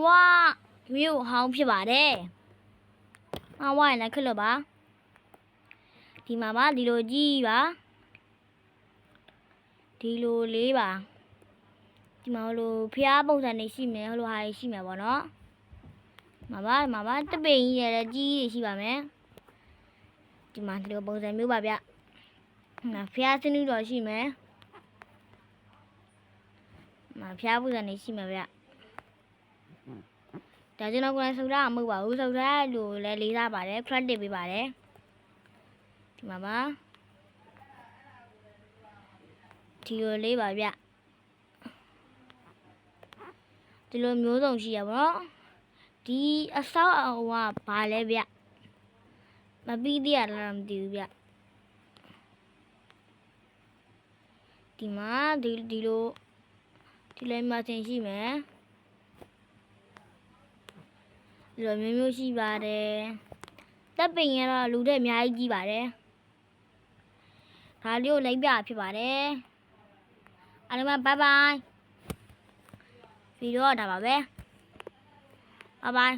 wa view hong phitပါတယ်မှားဝရင်လည်းခက်လို့ပါဒီမှာပါဒီလိုကြီးပါဒီလိုလေးပါဒီမှာဟိုလိုဖျားပုံစံနေရှိမယ်ဟိုလိုဟာရှိမယ်ပေါ့နော်မှာပါတပင်ကြီးရယ်ကြီးတွေရှိပါမယ်ဒီမှာဒီလိုပုံစံမျိုးပါဗျဖျားစနူးတော်ရှိမယ်မှာဖျားပုံစံနေရှိမယ်ဗျဒါကျွန်တော်ကိုယ်ဆုပ်ထားမှာမဟုတ်ပါဘူးဆုပ်ထားလို့လည်းလေးစားပါတယ် credit ပေးပါတယ်ဒီမှာပါဒီလိုလေးပါဗျဒီလိုမျိုးစုံရှိရပါတော့ဒီအဆောက်အအုံကဘာလဲဗျမပြီးသေးရလားမသိဘူးဗျဒီမှာဒီလိုဒီလိုမှသင်ရှိမယ်ဒီလိုမျိုးရှိပါတယ်တပ်ပင်ရတော့လူတွေအများကြီးကြီးပါတယ်ဒါလေးကိုလိုက်ပြဖြစ်ပါတယ်အားလုံးဘိုင်ဘိုင်ဗီဒီယိုဒါပါပဲဘိုင်ဘိုင်